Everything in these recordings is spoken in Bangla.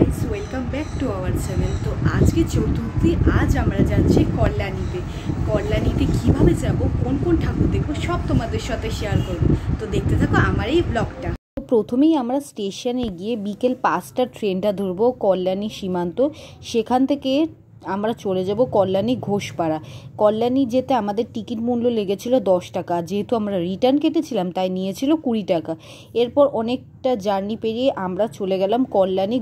Guys, welcome back to our channel. তো আজকে চতুর্থী, আজ আমরা যাচ্ছি কল্যাণীতে কিভাবে যাব, কোন কোন ঠাকুর দেখবো সব তোমাদের সাথে শেয়ার করব। তো দেখতে থাকো আমার এই ব্লগটা। প্রথমেই আমরা স্টেশনে গিয়ে বিকেল 5টার ট্রেনটা ধরবো কল্যাণী সীমান্ত। সেখান থেকে আমরা চলে যাব কল্যাণী ঘোষপাড়া। কল্যাণী যেতে আমাদের টিকিট মূল্য লেগেছিল 10 টাকা, যেহেতু আমরা রিটার্ন কেটেছিলাম তাই নিয়েছিল 20 টাকা। এরপর অনেকটা জার্নি পেরিয়ে আমরা চলে গেলাম কল্যাণী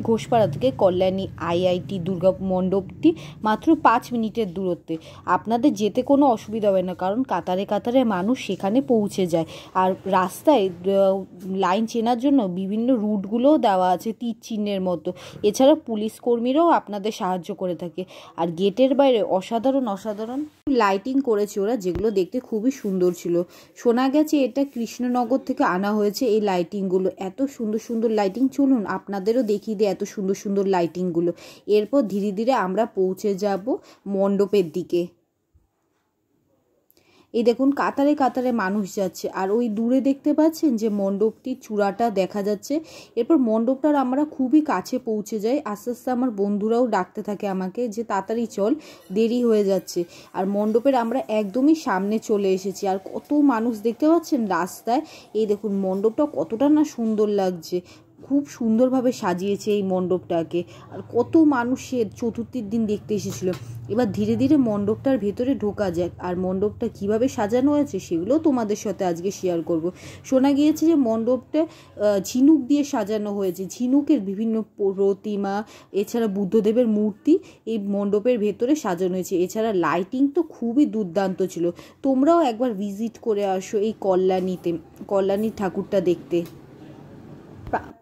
ঘোষপাড়া থেকে কল্যাণী আইআইটি দুর্গা মণ্ডপটি মাত্র 5 মিনিটের দূরত্বে। আপনাদের যেতে কোনো অসুবিধা হবে না, কারণ কাতারে কাতারে মানুষ সেখানে পৌঁছে যায়। আর রাস্তায় লাইন চেনার জন্য বিভিন্ন রুটগুলোও দেওয়া আছে তীর চিহ্নের মতো। এছাড়া পুলিশ কর্মীরাও আপনাদের সাহায্য করে থাকে। আর গেটের বাইরে অসাধারণ লাইটিং করেছে ওরা, যেগুলো দেখতে খুবই সুন্দর ছিল। শোনা গেছে এটা কৃষ্ণনগর থেকে আনা হয়েছে এই লাইটিংগুলো। এত সুন্দর সুন্দর লাইটিং, চলুন আপনাদেরও দেখিয়ে দিই এত সুন্দর সুন্দর লাইটিংগুলো। এরপর ধীরে ধীরে আমরা পৌঁছে যাব মণ্ডপের দিকে। এই দেখুন কাতারে কাতারে মানুষ যাচ্ছে, আর ওই দূরে দেখতে পাচ্ছেন যে মণ্ডপটির চূড়াটা দেখা যাচ্ছে। এরপর মণ্ডপটার আমরা খুবই কাছে পৌঁছে যাই। আস্তে আস্তে আমার বন্ধুরাও ডাকতে থাকে আমাকে যে তাড়াতাড়ি চল, দেরি হয়ে যাচ্ছে। আর মণ্ডপের আমরা একদমই সামনে চলে এসেছি। আর কত মানুষ দেখতে পাচ্ছেন রাস্তায়। এই দেখুন মণ্ডপটা কতটা না সুন্দর লাগছে, খুব সুন্দরভাবে সাজিয়েছে এই মণ্ডপটাকে। আর কত মানুষের চতুর্থীর দিন দেখতে এসেছিল। এবার ধীরে ধীরে মণ্ডপটার ভেতরে ঢোকা যাক, আর মণ্ডপটা কিভাবে সাজানো হয়েছে সেগুলো তোমাদের সাথে আজকে শেয়ার করব। শোনা গিয়েছে যে মণ্ডপটা ঝিনুক দিয়ে সাজানো হয়েছে, ঝিনুকের বিভিন্ন প্রতিমা, এছাড়া বুদ্ধদেবের মূর্তি এই মণ্ডপের ভেতরে সাজানো হয়েছে। এছাড়া লাইটিং তো খুবই দুর্দান্ত ছিল। তোমরাও একবার ভিজিট করে আসো এই কল্যাণীর ঠাকুরটা দেখতে।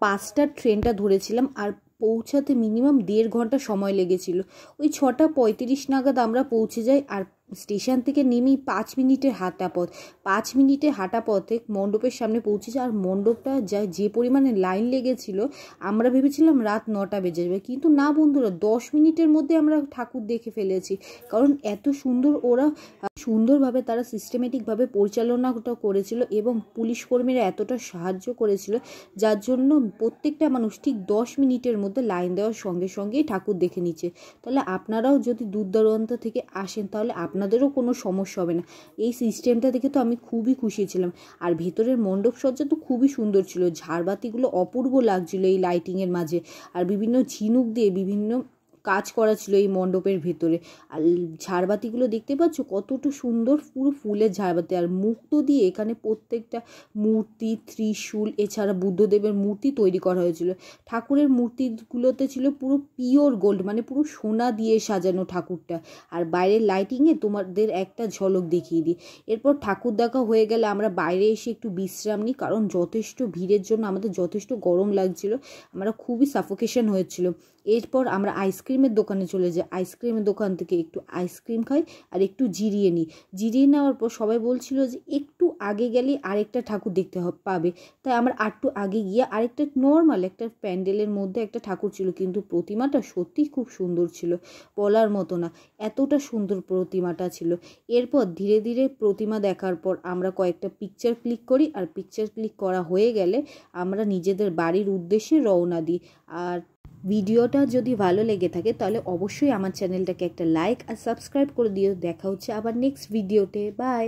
5টার ট্রেনটা ধরেছিলাম, আর পৌঁছাতে মিনিমাম 1.5 ঘন্টা সময় লেগেছিল। ওই 6টা 35 নাগাদ আমরা পৌঁছে যাই। আর স্টেশন থেকে নেমেই 5 মিনিটের হাঁটা পথ। 5 মিনিটের হাঁটা পথে মণ্ডপের সামনে পৌঁছেছে। আর মণ্ডপটা যে পরিমাণে লাইন লেগেছিল, আমরা ভেবেছিলাম রাত 9টা বেজে যাবে, কিন্তু না বন্ধুরা, 10 মিনিটের মধ্যে আমরা ঠাকুর দেখে ফেলেছি। কারণ এত সুন্দরভাবে তারা সিস্টেমেটিকভাবে পরিচালনাটা করেছিল, এবং পুলিশ কর্মীরা এতটা সাহায্য করেছিল, যার জন্য প্রত্যেকটা মানুষ ঠিক 10 মিনিটের মধ্যে লাইন দেওয়ার সঙ্গে সঙ্গেই ঠাকুর দেখে নিচ্ছে। তাহলে আপনারাও যদি দূর দূরান্ত থেকে আসেন তাহলে আপনাদেরও কোনো সমস্যা হবে না। এই সিস্টেমটা দেখে তো আমি খুবই খুশি ছিলাম। আর ভেতরের মণ্ডপ সজ্জা তো খুবই সুন্দর ছিল, ঝাড়বাতিগুলো অপূর্ব লাগছিল এই লাইটিংয়ের মাঝে। আর বিভিন্ন ঝিনুক দিয়ে বিভিন্ন কাজ করা ছিল এই মণ্ডপের ভেতরে। আর ঝাড়বাতিগুলো দেখতে পাচ্ছ কতটা সুন্দর, পুরো ফুলের ঝাড়বাতি। আর মুক্তো দিয়ে এখানে প্রত্যেকটা মূর্তি, ত্রিশূল, এছাড়া বুদ্ধদেবের মূর্তি তৈরি করা হয়েছিল। ঠাকুরের মূর্তিগুলোতে ছিল পুরো পিওর গোল্ড, মানে পুরো সোনা দিয়ে সাজানো ঠাকুরটা। আর বাইরের লাইটিংয়ে তোমাদের একটা ঝলক দেখিয়ে দিই। এরপর ঠাকুর দেখা হয়ে গেলে আমরা বাইরে এসে একটু বিশ্রাম নিই, কারণ যথেষ্ট ভিড়ের জন্য আমাদের যথেষ্ট গরম লাগছিল, আমরা খুবই সাফোকেশন হয়েছিল। এরপর আমরা আইসক্রিমের দোকানে চলে যাই। আইসক্রিমের দোকান থেকে একটু আইসক্রিম খাই আর একটু জিরিয়ে নিই। জিরিয়ে নেওয়ার পর সবাই বলছিল যে একটু আগে গেলে আরেকটা ঠাকুর দেখতে পাবে। তাই আমরা একটু আগে গিয়ে আরেকটা নর্মাল একটা প্যান্ডেলের মধ্যে একটা ঠাকুর ছিল, কিন্তু প্রতিমাটা সত্যিই খুব সুন্দর ছিল, বলার মতো না, এতটা সুন্দর প্রতিমাটা ছিল। এরপর ধীরে ধীরে প্রতিমা দেখার পর আমরা কয়েকটা পিকচার ক্লিক করি। আর পিকচার ক্লিক করা হয়ে গেলে আমরা নিজেদের বাড়ির উদ্দেশ্যে রওনা দিই। আর ভিডিওটা যদি ভালো লেগে থাকে তাহলে অবশ্যই আমার চ্যানেলটাকে একটা লাইক আর সাবস্ক্রাইব করে দিও। দেখা হচ্ছে আবার নেক্সট ভিডিওতে। বাই।